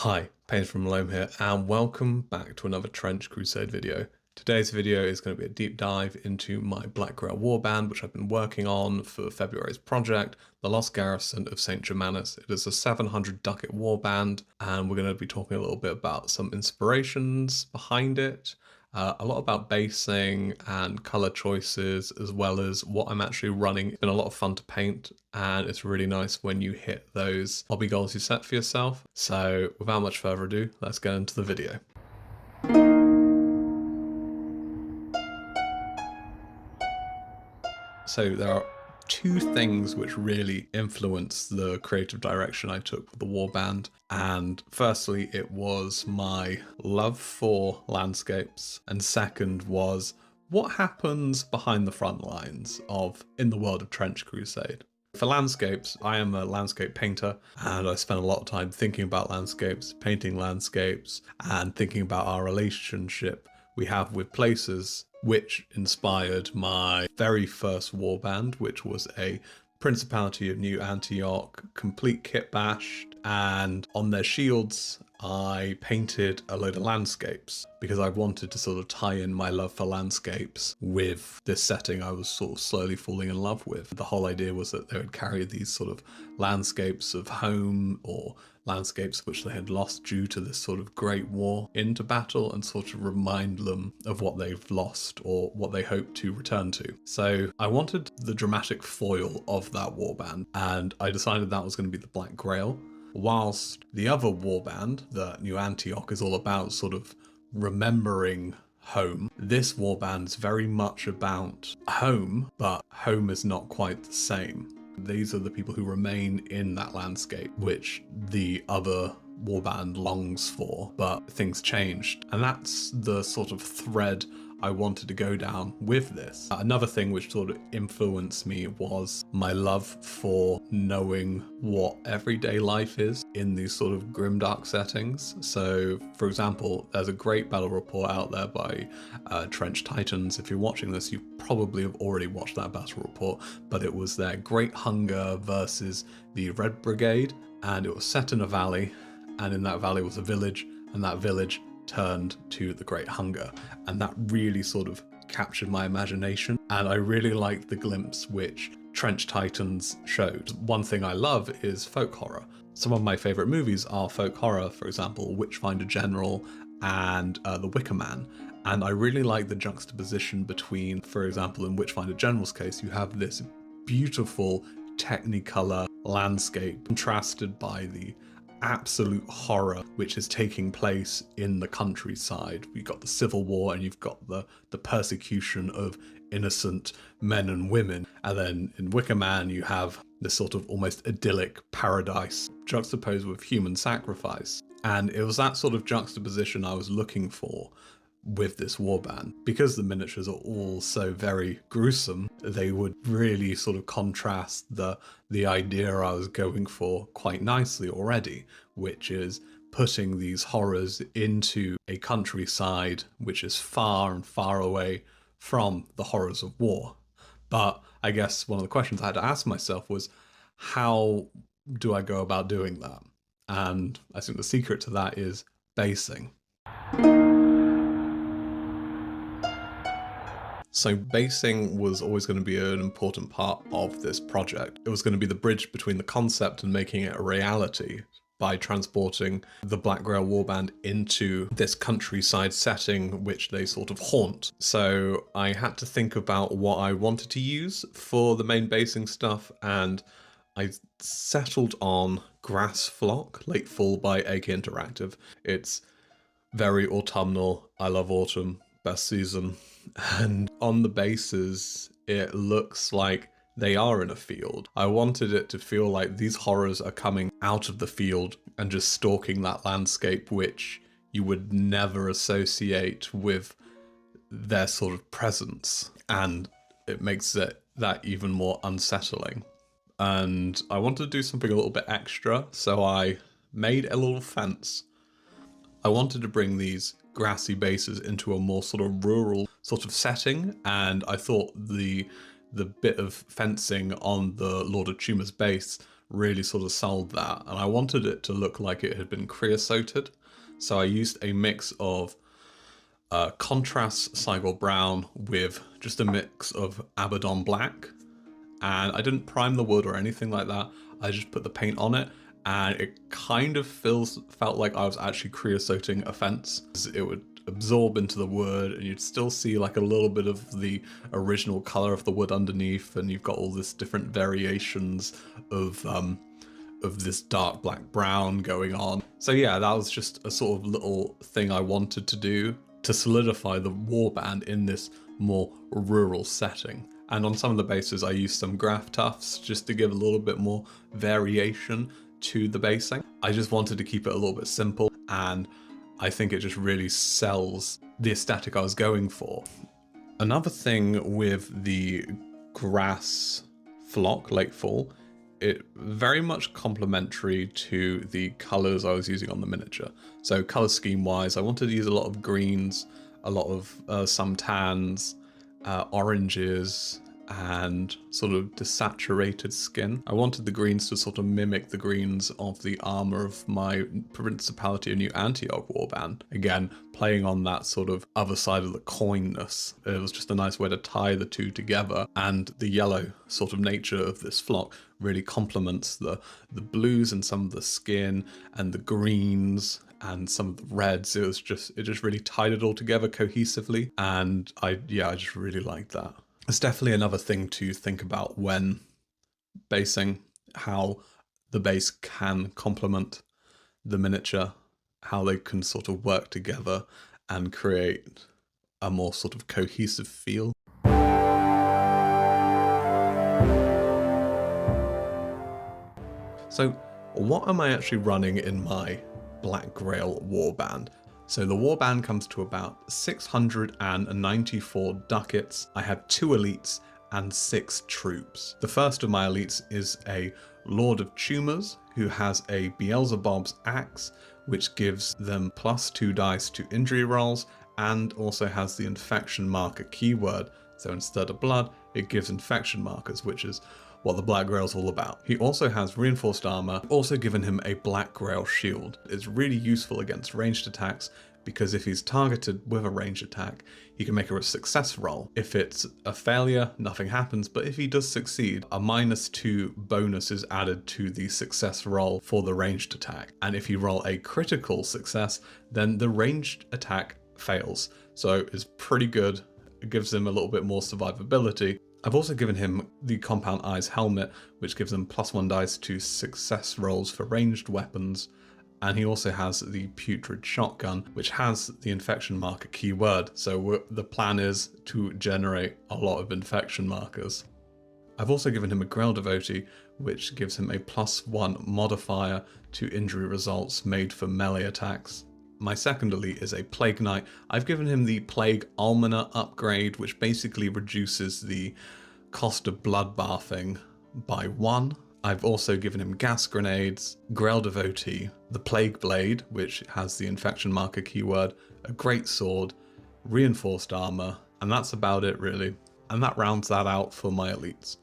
Hi, Paige from Malone here, and welcome back to another Trench Crusade video. Today's video is going to be a deep dive into my Black Grail Warband, which I've been working on for February's project, The Lost Garrison of St. Germanus. It is a 700 ducat warband, and we're going to be talking a little bit about some inspirations behind it, a lot about basing and color choices, as well as what I'm actually running. It's been a lot of fun to paint, and it's really nice when you hit those hobby goals you set for yourself. So without much further ado, let's get into the video. So there are two things which really influenced the creative direction I took with the warband. And firstly, it was my love for landscapes. And second was what happens behind the front lines in the world of Trench Crusade. For landscapes, I am a landscape painter, and I spend a lot of time thinking about landscapes, painting landscapes, and thinking about our relationship we have with places, which inspired my very first warband, which was a Principality of New Antioch complete kit bashed, and on their shields I painted a load of landscapes because I wanted to sort of tie in my love for landscapes with this setting I was sort of slowly falling in love with. The whole idea was that they would carry these sort of landscapes of home or landscapes which they had lost due to this sort of great war into battle, and sort of remind them of what they've lost or what they hope to return to. So I wanted the dramatic foil of that warband, and I decided that was going to be the Black Grail. Whilst the other warband, the New Antioch, is all about sort of remembering home, this warband is very much about home, but home is not quite the same. These are the people who remain in that landscape, which the other warband longs for, but things changed. And that's the sort of thread I wanted to go down with this. Another thing which sort of influenced me was my love for knowing what everyday life is in these sort of grimdark settings. So, for example, there's a great battle report out there by Trench Titans. If you're watching this, you probably have already watched that battle report, but it was their Great Hunger versus the Red Brigade, and it was set in a valley, and in that valley was a village, and that village turned to the Great Hunger, and that really sort of captured my imagination, and I really liked the glimpse which Trench Titans showed. One thing I love is folk horror. Some of my favourite movies are folk horror, for example, Witchfinder General and The Wicker Man, and I really like the juxtaposition between, for example, in Witchfinder General's case, you have this beautiful Technicolor landscape contrasted by the absolute horror which is taking place in the countryside. You've got the civil war, and you've got the persecution of innocent men and women. And then in Wicker Man you have this sort of almost idyllic paradise juxtaposed with human sacrifice. And it was that sort of juxtaposition I was looking for with this warband. Because the miniatures are all so very gruesome, they would really sort of contrast the idea I was going for quite nicely already, which is putting these horrors into a countryside which is far and far away from the horrors of war. But I guess one of the questions I had to ask myself was, how do I go about doing that? And I think the secret to that is basing. So basing was always going to be an important part of this project. It was going to be the bridge between the concept and making it a reality by transporting the Black Grail Warband into this countryside setting which they sort of haunt. So I had to think about what I wanted to use for the main basing stuff, and I settled on Grass Flock, Late Fall by AK Interactive. It's very autumnal. I love autumn, best season. And on the bases, it looks like they are in a field. I wanted it to feel like these horrors are coming out of the field and just stalking that landscape, which you would never associate with their sort of presence. And it makes that even more unsettling. And I wanted to do something a little bit extra, so I made a little fence. I wanted to bring these grassy bases into a more sort of rural sort of setting, and I thought the bit of fencing on the Lord of Tumors base really sort of sold that. And I wanted it to look like it had been creosoted. So I used a mix of contrast Cygor Brown with just a mix of Abaddon Black. And I didn't prime the wood or anything like that. I just put the paint on it, and it kind of felt like I was actually creosoting a fence. It would absorb into the wood, and you'd still see like a little bit of the original color of the wood underneath, and you've got all this different variations of this dark black brown going on. So yeah, that was just a sort of little thing I wanted to do to solidify the warband in this more rural setting. And on some of the bases, I used some graph tufts just to give a little bit more variation to the basing. I just wanted to keep it a little bit simple, and I think it just really sells the aesthetic I was going for. Another thing with the grass flock, Lakefall, it very much complementary to the colors I was using on the miniature. So color scheme wise, I wanted to use a lot of greens, a lot of some tans, oranges, and sort of desaturated skin. I wanted the greens to sort of mimic the greens of the armor of my Principality of New Antioch warband. Again, playing on that sort of other side of the coinness. It was just a nice way to tie the two together, and the yellow sort of nature of this flock really complements the blues and some of the skin and the greens and some of the reds. It just really tied it all together cohesively, and I just really liked that. It's definitely another thing to think about when basing, how the base can complement the miniature, how they can sort of work together and create a more sort of cohesive feel. So what am I actually running in my Black Grail Warband? So the warband comes to about 694 ducats. I have 2 elites and 6 troops. The first of my elites is a Lord of Tumors who has a Beelzebub's axe, which gives them +2 dice to injury rolls, and also has the infection marker keyword. So instead of blood, it gives infection markers, which is what the Black Grail's all about. He also has reinforced armor, also given him a Black Grail shield. It's really useful against ranged attacks, because if he's targeted with a ranged attack, he can make a success roll. If it's a failure, nothing happens, but if he does succeed, a -2 bonus is added to the success roll for the ranged attack. And if you roll a critical success, then the ranged attack fails. So it's pretty good. It gives him a little bit more survivability. I've also given him the Compound Eyes helmet, which gives him +1 dice to success rolls for ranged weapons. And he also has the Putrid shotgun, which has the infection marker keyword. So the plan is to generate a lot of infection markers. I've also given him a Grail Devotee, which gives him a +1 modifier to injury results made for melee attacks. My second elite is a Plague Knight. I've given him the Plague Almoner upgrade, which basically reduces the cost of bloodbathing by 1. I've also given him gas grenades, Grail Devotee, the Plague Blade, which has the infection marker keyword, a Greatsword, reinforced armor, and that's about it really. And that rounds that out for my elites.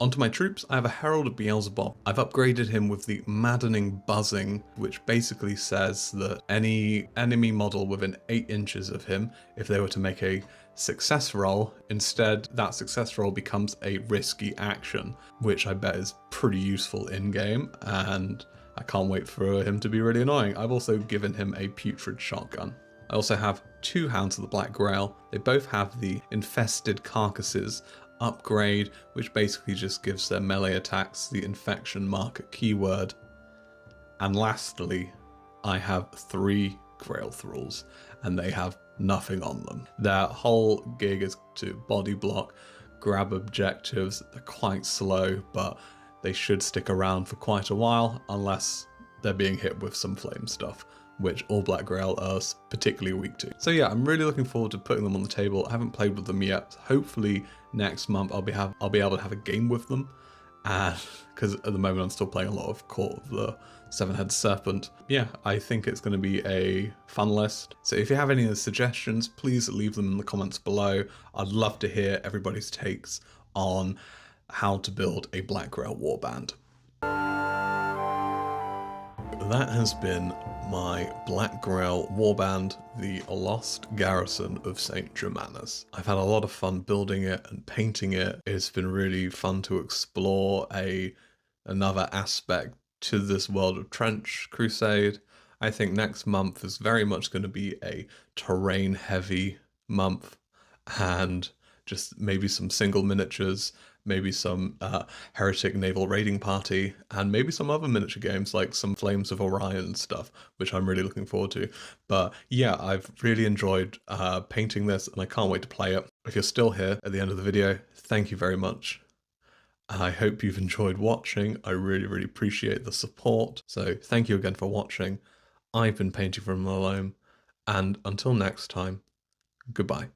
Onto my troops, I have a Herald of Beelzebub. I've upgraded him with the Maddening Buzzing, which basically says that any enemy model within 8 inches of him, if they were to make a success roll, instead that success roll becomes a risky action, which I bet is pretty useful in-game, and I can't wait for him to be really annoying. I've also given him a Putrid shotgun. I also have 2 Hounds of the Black Grail. They both have the Infested Carcasses upgrade, which basically just gives their melee attacks the infection marker keyword. And lastly, I have 3 Grail Thralls, and they have nothing on them. Their whole gig is to body block, grab objectives. They're quite slow, but they should stick around for quite a while unless they're being hit with some flame stuff, which all Black Grail are particularly weak to. So yeah, I'm really looking forward to putting them on the table. I haven't played with them yet. Hopefully next month I'll be able to have a game with them, and because at the moment I'm still playing a lot of Court of the Seven-Headed Serpent. Yeah, I think it's going to be a fun list. So if you have any suggestions, please leave them in the comments below. I'd love to hear everybody's takes on how to build a Black Grail warband. that has been my Black Grail Warband, the Lost Garrison of St. Germanus. I've had a lot of fun building it and painting it. It's been really fun to explore another aspect to this world of Trench Crusade. I think next month is very much going to be a terrain heavy month, and just maybe some single miniatures, maybe some Heretic Naval Raiding Party, and maybe some other miniature games like some Flames of Orion stuff, which I'm really looking forward to. But yeah, I've really enjoyed painting this, and I can't wait to play it. If you're still here at the end of the video, thank you very much. I hope you've enjoyed watching. I really, really appreciate the support. So thank you again for watching. I've been Painting from Malone, and until next time, goodbye.